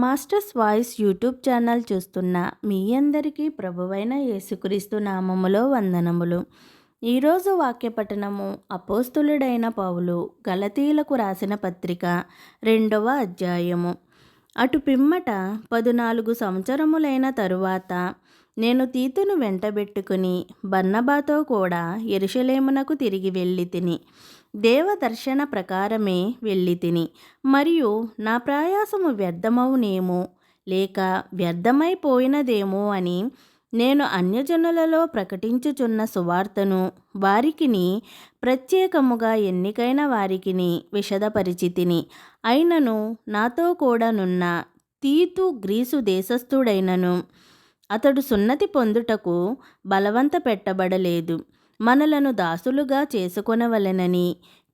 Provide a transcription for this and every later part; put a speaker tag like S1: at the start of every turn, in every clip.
S1: Masters voice YouTube channel చూస్తున్న మీ అందరికీ ప్రభువైన యేసుక్రీస్తు నామములో వందనములు. ఈరోజు వాక్య పఠనము అపోస్తులుడైన పౌలు గలతీయులకు రాసిన పత్రిక 2వ అధ్యాయము. అటు పిమ్మట 14 సంవత్సరములైన తరువాత నేను తీతును వెంటబెట్టుకుని బర్నబాతో కూడా యెరూషలేమునకు తిరిగి వెళ్ళి తిని, దేవదర్శన ప్రకారమే వెళ్ళి తిని, మరియు నా ప్రయాసము వ్యర్థమవునేమో లేక వ్యర్థమైపోయినదేమో అని నేను అన్యజనులలో ప్రకటించుచున్న సువార్తను వారికిని, ప్రత్యేకముగా ఎన్నికైన వారికిని విశదపరిచితిని. అయినను నాతో కూడానున్న తీతు గ్రీసు దేశస్థుడైనను అతడు సున్నతి పొందుటకు బలవంత పెట్టబడలేదు. మనలను దాసులుగా చేసుకొనవలెనని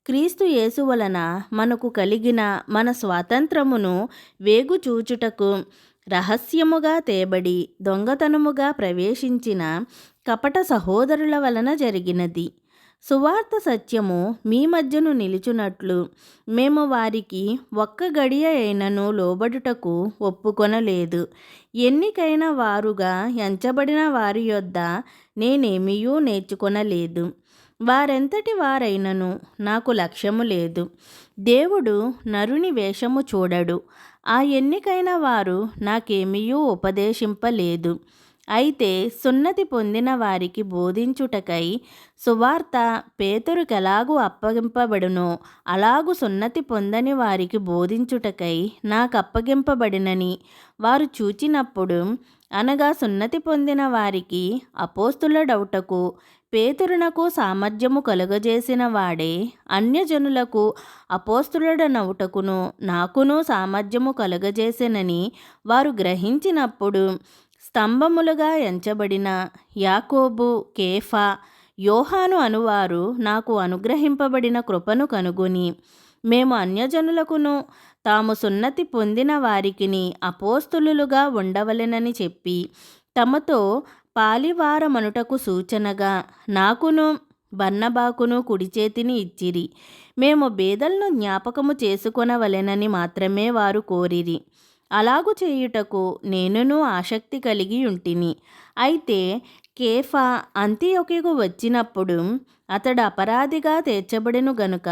S1: క్రీస్తు యేసు వలన మనకు కలిగిన మన స్వాతంత్రమును వేగుచూచుటకు రహస్యముగా తేబడి దొంగతనముగా ప్రవేశించిన కపట సహోదరుల వలన జరిగినది. సువార్త సత్యము మీ మధ్యను నిలుచున్నట్లు మేము వారికి ఒక్క గడియ అయినను లోబడుటకు ఒప్పుకొనలేదు. ఎన్నికైన వారుగా ఎంచబడిన వారి యొద్ద నేనేమియూ నేర్చుకొనలేదు. వారెంతటి వారైనను నాకు లక్ష్యము లేదు. దేవుడు నరుని వేషము చూడడు. ఆ ఎన్నికైన వారు నాకేమియూ ఉపదేశింపలేదు. అయితే సున్నతి పొందిన వారికి బోధించుటకై సువార్త పేతురుకెలాగు అప్పగింపబడునో అలాగు సున్నతి పొందని వారికి బోధించుటకై నాకు అప్పగింపబడినని వారు చూచినప్పుడు, అనగా సున్నతి పొందిన వారికి అపోస్తులుడవుటకు పేతురునకు సామర్థ్యము కలుగజేసిన వాడే అన్యజనులకు అపోస్తులుడనవుటకును నాకును సామర్థ్యము కలుగజేసెనని వారు గ్రహించినప్పుడు, స్తంభములుగా ఎంచబడిన యాకోబు, కేఫా, యోహాను అనువారు నాకు అనుగ్రహింపబడిన కృపను కనుగొని, మేము అన్యజనులకును తాము సున్నతి పొందిన వారికిని అపోస్తులుగా ఉండవలెనని చెప్పి తమతో పాలివారమనుటకు సూచనగా నాకును బర్నబాకును కుడి చేతిని ఇచ్చిరి. మేము బేదలను జ్ఞాపకము చేసుకొనవలెనని మాత్రమే వారు కోరిరి. అలాగు చేయుటకు నేనును ఆసక్తి కలిగి ఉంటిని. అయితే కేఫా అంతియొకకు వచ్చినప్పుడు అతడు అపరాధిగా తీర్చబడెను గనుక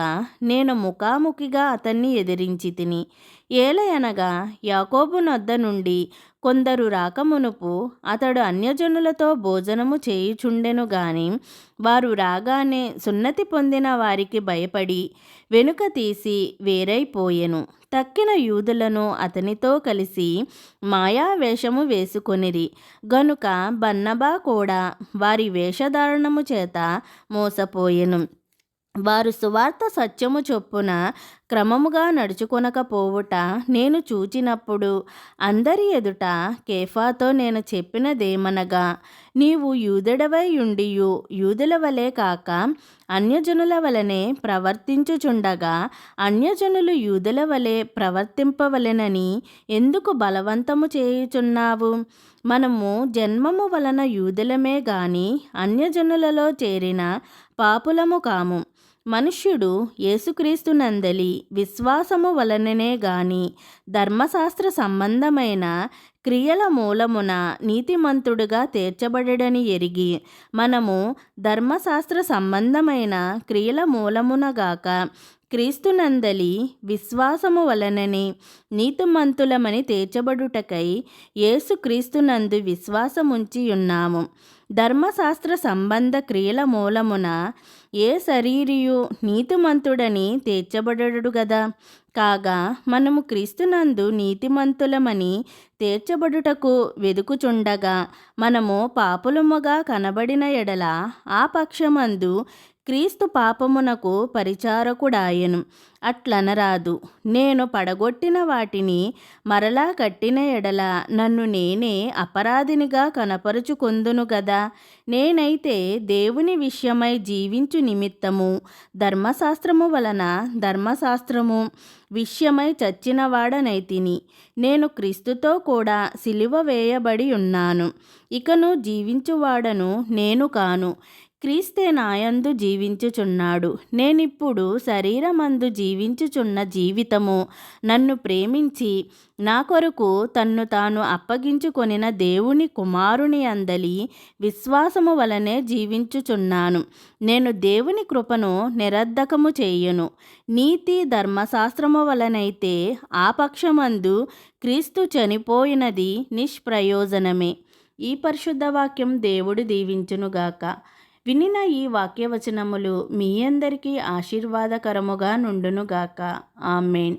S1: నేను ముఖాముఖిగా అతన్ని ఎదిరించి తిని. ఏలయనగా యాకోబు నొద్ద నుండి కొందరు రాకమునుపు అతడు అన్యజనులతో భోజనము చేయుచుండెను గాని వారు రాగానే సున్నతి పొందిన వారికి భయపడి వెనుక తీసి వేరైపోయెను. తక్కిన యూదులను అతనితో కలిసి మాయావేషము వేసుకొనిరి గనుక బర్నబా కూడా వారి వేషధారణము చేత మోసపోయెను. వారు సువార్త సత్యము చొప్పున క్రమముగా నడుచుకొనకపోవుట నేను చూచినప్పుడు అందరి ఎదుట కేఫాతో నేను చెప్పినదేమనగా, నీవు యూదుడవై ఉండియు యూదుల వలె కాక అన్యజనుల వలనే ప్రవర్తించుచుండగా అన్యజనులు యూదుల వలె ప్రవర్తింపవలెనని ఎందుకు బలవంతము చేయుచున్నావు? మనము జన్మము వలన యూదులమే గాని అన్యజనులలో చేరిన పాపులము కాము. మనుష్యుడు యేసుక్రీస్తునందలి విశ్వాసము వలననే గాని ధర్మశాస్త్ర సంబంధమైన క్రియల మూలమున నీతిమంతుడుగా తీర్చబడడని ఎరిగి, మనము ధర్మశాస్త్ర సంబంధమైన క్రియల మూలమునగాక క్రీస్తునందలి విశ్వాసము వలననే నీతిమంతులమని తీర్చబడుటకై యేసుక్రీస్తునందు విశ్వాసముంచి ఉన్నాము. ధర్మశాస్త్ర సంబంధ క్రియల మూలమున ఏ శరీరియు నీతిమంతుడని తీర్చబడడు గదా. కాగా మనము క్రీస్తునందు నీతిమంతులమని తీర్చబడుటకు వెదుకుచుండగా మనము పాపులముగా కనబడిన ఎడల ఆ పక్షమందు క్రీస్తు పాపమునకు పరిచారకుడాయెను. అట్లనరాదు. నేను పడగొట్టిన వాటిని మరలా కట్టిన ఎడల నన్ను నేనే అపరాధినిగా కనపరుచుకొందును గదా. నేనైతే దేవుని విషయమై జీవించు నిమిత్తము ధర్మశాస్త్రము వలన ధర్మశాస్త్రము విషయమై చచ్చినవాడనైతిని. నేను క్రీస్తుతో కూడా సిలువ వేయబడి ఉన్నాను. ఇకను జీవించువాడను నేను కాను, క్రీస్తే నాయందు జీవించుచున్నాడు. నేనిప్పుడు శరీరమందు జీవించుచున్న జీవితము నన్ను ప్రేమించి నా కొరకు తన్ను తాను అప్పగించుకొనిన దేవుని కుమారుని అందలి విశ్వాసము వలనే జీవించుచున్నాను. నేను దేవుని కృపను నిరర్ధకము చేయను. నీతి ధర్మశాస్త్రము వలనైతే ఆ పక్షమందు క్రీస్తు చనిపోయినది నిష్ప్రయోజనమే. ఈ పరిశుద్ధ వాక్యం దేవుడు దీవించునుగాక. వినిన ఈ వాక్యవచనములు మీ అందరికీ ఆశీర్వాదకరముగా నుండునుగాక. ఆమేన్.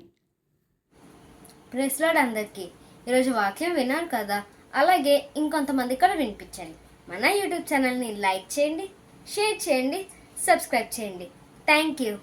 S2: ప్రైజ్ లార్డ్ అందరికీ. ఈరోజు వాక్యం విన్నారు కదా, అలాగే ఇంకొంతమంది కూడా వినిపించండి. మన యూట్యూబ్ ఛానల్ని లైక్ చేయండి, షేర్ చేయండి, సబ్స్క్రైబ్ చేయండి. Thank you.